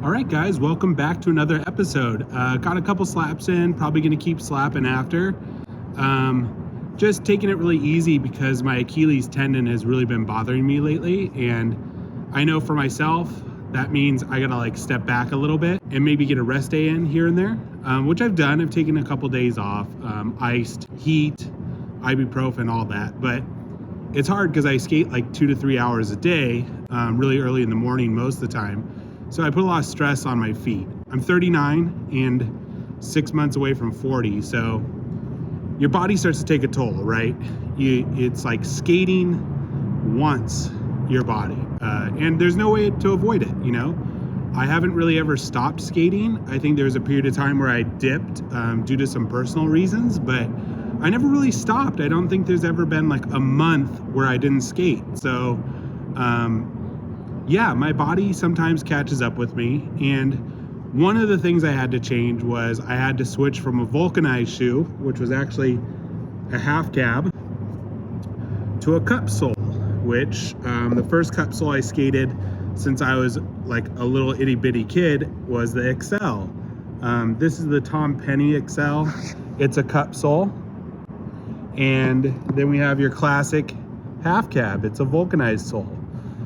All right, guys, welcome back to another episode. Got a couple slaps in, probably going to keep slapping after. Just taking it really easy because my Achilles tendon has really been bothering me lately. And I know for myself, that means I got to step back a little bit and maybe get a rest day in here and there, which I've done. I've taken a couple days off, iced, heat, ibuprofen, all that. But it's hard because I skate 2 to 3 hours a day, really early in the morning most of the time. So I put a lot of stress on my feet. I'm 39 and 6 months away from 40. So your body starts to take a toll, right? It's like skating wants your body. And there's no way to avoid it, I haven't really ever stopped skating. I think there was a period of time where I dipped due to some personal reasons, but I never really stopped. I don't think there's ever been a month where I didn't skate. So, yeah, my body sometimes catches up with me. And one of the things I had to change was I had to switch from a vulcanized shoe, which was actually a half cab, to a Cupsole, which the first Cupsole I skated since I was a little itty bitty kid was the XL. This is the Tom Penny XL. It's a Cupsole. And then we have your classic half cab. It's a vulcanized sole.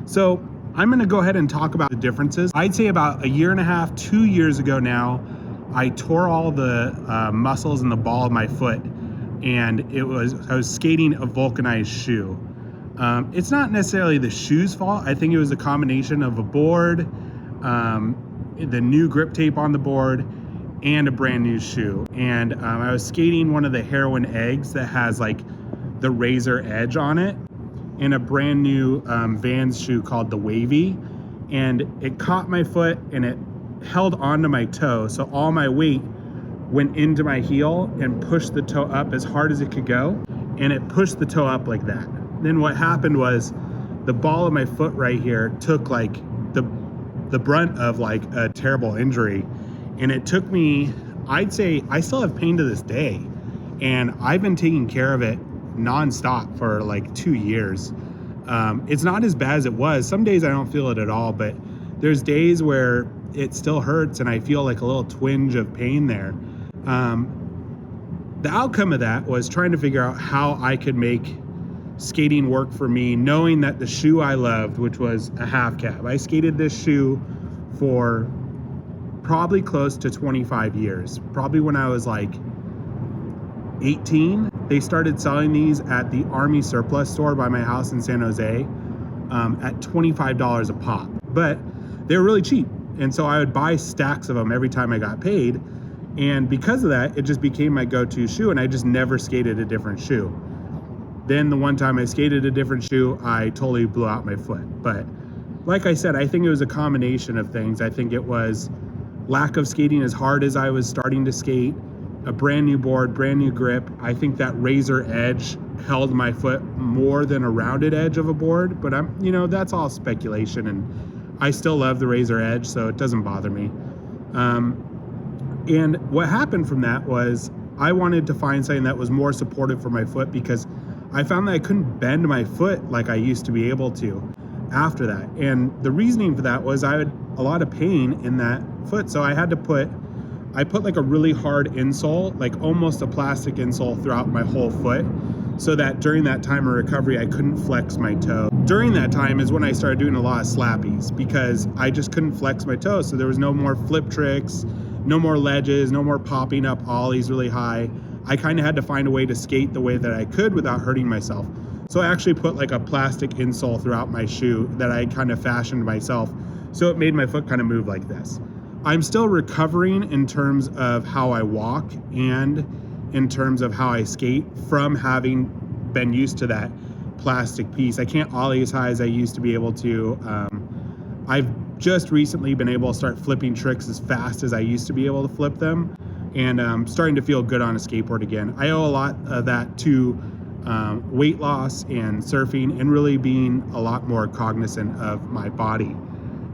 So I'm going to go ahead and talk about the differences. I'd say about a year and a half, 2 years ago now, I tore all the muscles in the ball of my foot, and I was skating a vulcanized shoe. It's not necessarily the shoe's fault. I think it was a combination of a board, the new grip tape on the board, and a brand new shoe. And I was skating one of the heroin eggs that has the razor edge on it, in a brand new Vans shoe called the Wavy, and it caught my foot and it held onto my toe, so all my weight went into my heel and pushed the toe up as hard as it could go, and it pushed the toe up like that. Then what happened was the ball of my foot right here took the brunt of a terrible injury, and it took me, I'd say I still have pain to this day, and I've been taking care of it nonstop for 2 years. It's not as bad as it was. Some days I don't feel it at all, but there's days where it still hurts and I feel a little twinge of pain there. The outcome of that was trying to figure out how I could make skating work for me, knowing that the shoe I loved, which was a half cab. I skated this shoe for probably close to 25 years. Probably when I was 18, they started selling these at the Army surplus store by my house in San Jose at $25 a pop. But they were really cheap. And so I would buy stacks of them every time I got paid. And because of that, it just became my go-to shoe, and I just never skated a different shoe. Then the one time I skated a different shoe, I totally blew out my foot. But like I said, I think it was a combination of things. I think it was lack of skating as hard as I was starting to skate, a brand new board, brand new grip. I think that razor edge held my foot more than a rounded edge of a board, but that's all speculation, and I still love the razor edge, so it doesn't bother me. And what happened from that was I wanted to find something that was more supportive for my foot, because I found that I couldn't bend my foot like I used to be able to after that. And the reasoning for that was I had a lot of pain in that foot, so I put a really hard insole, almost a plastic insole, throughout my whole foot, so that during that time of recovery, I couldn't flex my toe. During that time is when I started doing a lot of slappies, because I just couldn't flex my toes. So there was no more flip tricks, no more ledges, no more popping up ollies really high. I kind of had to find a way to skate the way that I could without hurting myself. So I actually put a plastic insole throughout my shoe that I kind of fashioned myself, so it made my foot kind of move like this. I'm still recovering in terms of how I walk and in terms of how I skate from having been used to that plastic piece. I can't ollie as high as I used to be able to. I've just recently been able to start flipping tricks as fast as I used to be able to flip them, and starting to feel good on a skateboard again. I owe a lot of that to weight loss and surfing, and really being a lot more cognizant of my body.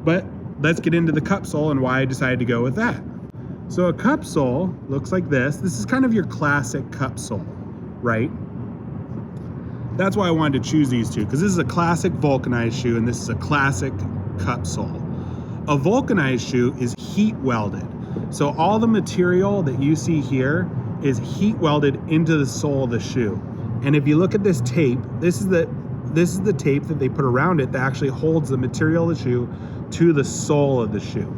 But let's get into the Cupsole and why I decided to go with that. So a Cupsole looks like this. This is kind of your classic Cupsole, right? That's why I wanted to choose these two, because this is a classic vulcanized shoe and this is a classic Cupsole. A vulcanized shoe is heat welded. So all the material that you see here is heat welded into the sole of the shoe. And if you look at this tape, this is the tape that they put around it that actually holds the material of the shoe to the sole of the shoe.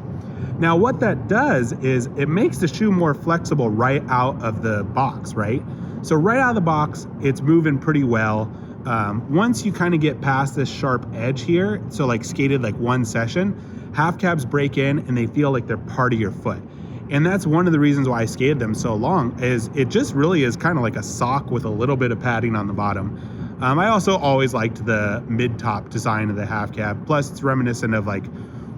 Now what that does is it makes the shoe more flexible right out of the box, right? So right out of the box, it's moving pretty well. Once you kind of get past this sharp edge here, so like skated like one session, half cabs break in and they feel like they're part of your foot. And that's one of the reasons why I skated them so long, is it just really is kind of like a sock with a little bit of padding on the bottom. I also always liked the mid-top design of the half cab. Plus it's reminiscent of like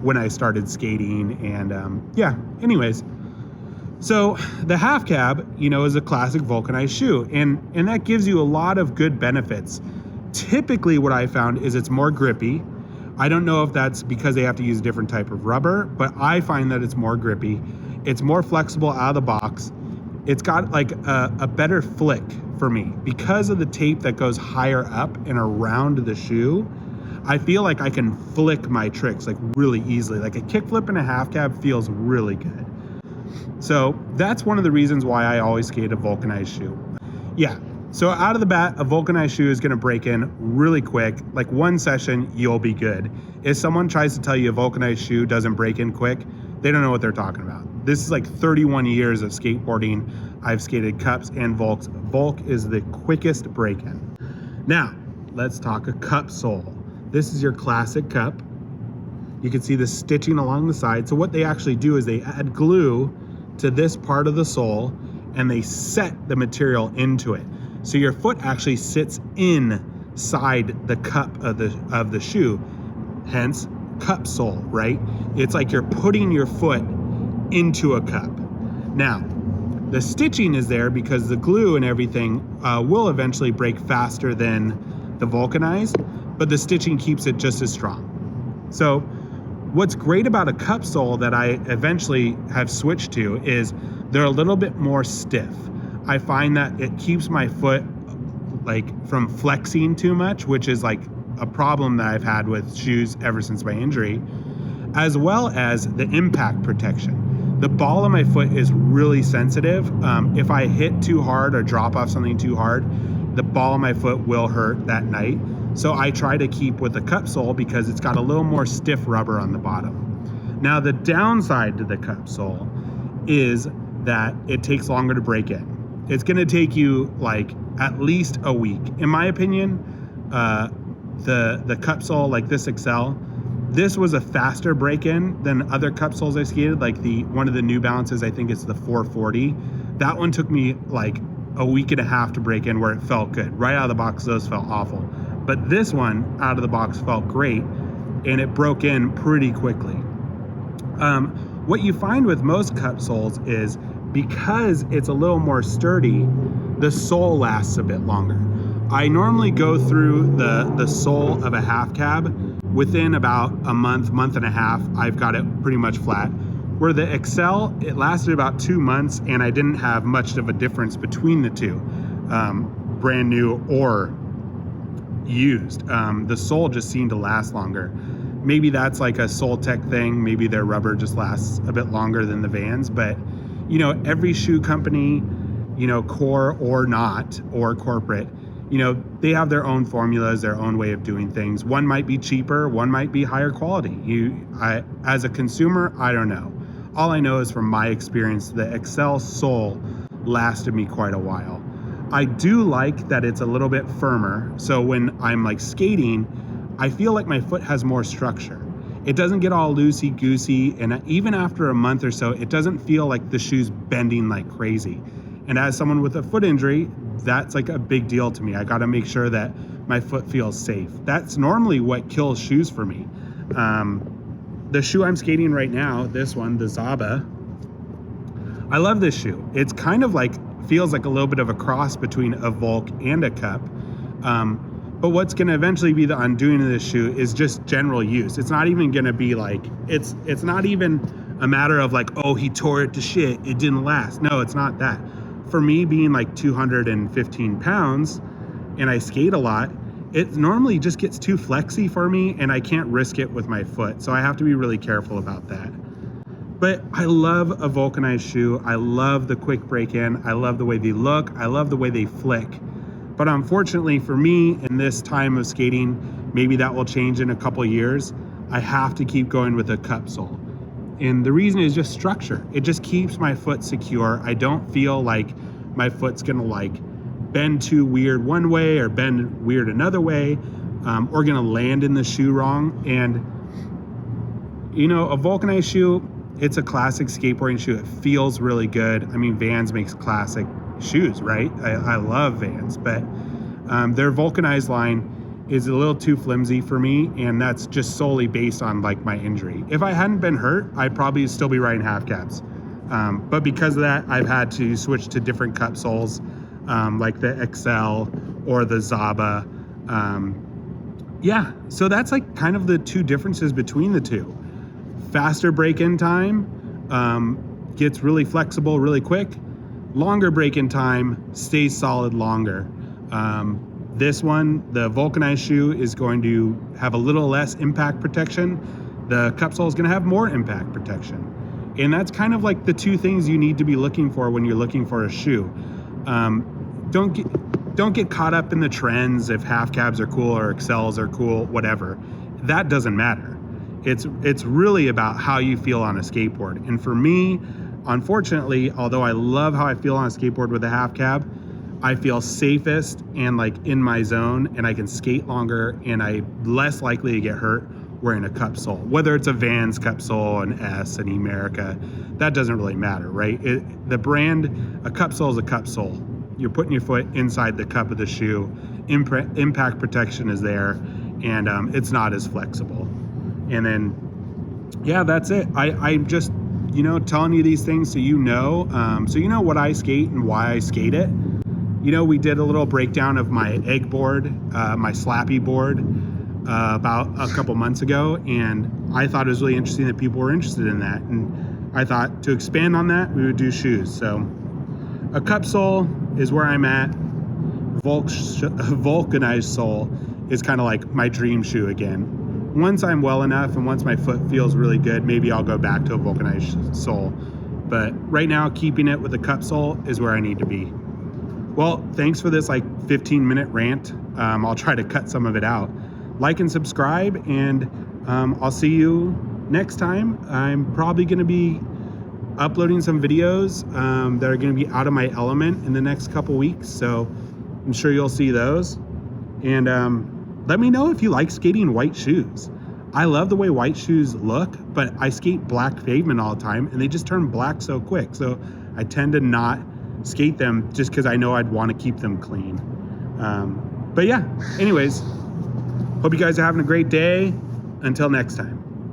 when I started skating, and yeah, anyways. So the half cab, you know, is a classic vulcanized shoe, and that gives you a lot of good benefits. Typically what I found is it's more grippy. I don't know if that's because they have to use a different type of rubber, but I find that it's more grippy. It's more flexible out of the box. It's got like a better flick for me. Because of the tape that goes higher up and around the shoe, I feel like I can flick my tricks like really easily. Like a kickflip and a half cab feels really good. So that's one of the reasons why I always skate a vulcanized shoe. Yeah, so out of the bat, a vulcanized shoe is gonna break in really quick. Like one session, you'll be good. If someone tries to tell you a vulcanized shoe doesn't break in quick, they don't know what they're talking about. This is like 31 years of skateboarding. I've skated Cups and Vulcs. Vulc is the quickest break-in. Now, let's talk a Cupsole. This is your classic Cup. You can see the stitching along the side. So what they actually do is they add glue to this part of the sole and they set the material into it. So your foot actually sits inside the cup of the shoe, hence Cupsole, right? It's like you're putting your foot into a cup. Now, the stitching is there because the glue and everything will eventually break faster than the vulcanized, but the stitching keeps it just as strong. So what's great about a Cupsole that I eventually have switched to is they're a little bit more stiff. I find that it keeps my foot like from flexing too much, which is like a problem that I've had with shoes ever since my injury, as well as the impact protection. The ball of my foot is really sensitive. If I hit too hard or drop off something too hard, the ball of my foot will hurt that night. So I try to keep with the Cupsole because it's got a little more stiff rubber on the bottom. Now the downside to the Cupsole is that it takes longer to break in. It's gonna take you like at least a week. In my opinion, the Cupsole like this XL, this was a faster break-in than other Cupsoles I skated, like one of the New Balances, I think it's the 440. That one took me like a week and a half to break in where it felt good. Right out of the box, those felt awful. But this one out of the box felt great and it broke in pretty quickly. What you find with most Cupsoles is because it's a little more sturdy, the sole lasts a bit longer. I normally go through the sole of a half cab within about a month and a half. I've got it pretty much flat. Where the XL, it lasted about 2 months and I didn't have much of a difference between the two, brand new or used. The sole just seemed to last longer. Maybe that's like a Sole Tech thing. Maybe their rubber just lasts a bit longer than the Vans, but you know, every shoe company, you know, core or not, or corporate, you know, they have their own formulas, their own way of doing things. One might be cheaper, one might be higher quality. As a consumer, I don't know. All I know is from my experience, the XL sole lasted me quite a while. I do like that it's a little bit firmer. So when I'm like skating, I feel like my foot has more structure. It doesn't get all loosey-goosey, and even after a month or so, it doesn't feel like the shoe's bending like crazy. And as someone with a foot injury, that's like a big deal to me. I gotta make sure that my foot feels safe. That's normally what kills shoes for me. The shoe I'm skating right now, this one, the Zaba, I love this shoe. It's kind of like, feels like a little bit of a cross between a Vulc and a Cup. But what's gonna eventually be the undoing of this shoe is just general use. It's not even gonna be like, it's not even a matter of like, oh, he tore it to shit, it didn't last. No, it's not that. For me being like 215 pounds and I skate a lot, it normally just gets too flexy for me and I can't risk it with my foot. So I have to be really careful about that. But I love a vulcanized shoe. I love the quick break-in. I love the way they look. I love the way they flick. But unfortunately for me, in this time of skating, maybe that will change in a couple years, I have to keep going with a Cupsole. And the reason is just structure. It just keeps my foot secure. I don't feel like my foot's gonna like bend too weird one way or bend weird another way, or gonna land in the shoe wrong. And you know, a vulcanized shoe, it's a classic skateboarding shoe. It feels really good. I mean, Vans makes classic shoes, right? I love Vans, but their vulcanized line is a little too flimsy for me, and that's just solely based on like my injury. If I hadn't been hurt, I'd probably still be riding half cabs. But because of that, I've had to switch to different Cupsoles, like the XL or the Zaba. Yeah, so that's like kind of the two differences between the two. Faster break-in time, gets really flexible really quick. Longer break-in time, stays solid longer. This one, the vulcanized shoe, is going to have a little less impact protection. The Cupsole is going to have more impact protection. And that's kind of like the two things you need to be looking for when you're looking for a shoe. Don't get caught up in the trends if half cabs are cool or XLs are cool, whatever. That doesn't matter. It's really about how you feel on a skateboard. And for me, unfortunately, although I love how I feel on a skateboard with a half cab, I feel safest and like in my zone, and I can skate longer, and I'm less likely to get hurt wearing a Cupsole. Whether it's a Vans Cupsole, an S, an Emerica, that doesn't really matter, right? The brand, a Cupsole is a Cupsole. You're putting your foot inside the cup of the shoe. Impact protection is there, and it's not as flexible. And then, yeah, that's it. I'm just, you know, telling you these things so you know what I skate and why I skate it. You know, we did a little breakdown of my egg board, my slappy board, about a couple months ago, and I thought it was really interesting that people were interested in that. And I thought to expand on that, we would do shoes. So a Cupsole is where I'm at. Vulcanized sole is kind of like my dream shoe again. Once I'm well enough and once my foot feels really good, maybe I'll go back to a vulcanized sole. But right now, keeping it with a Cupsole is where I need to be. Well, thanks for this like 15-minute rant. I'll try to cut some of it out. Like and subscribe, and I'll see you next time. I'm probably going to be uploading some videos that are going to be out of my element in the next couple weeks, so I'm sure you'll see those. And let me know if you like skating white shoes. I love the way white shoes look, but I skate black pavement all the time, and they just turn black so quick. So I tend to not skate them just because I know I'd want to keep them clean. But yeah, anyways, hope you guys are having a great day. Until next time.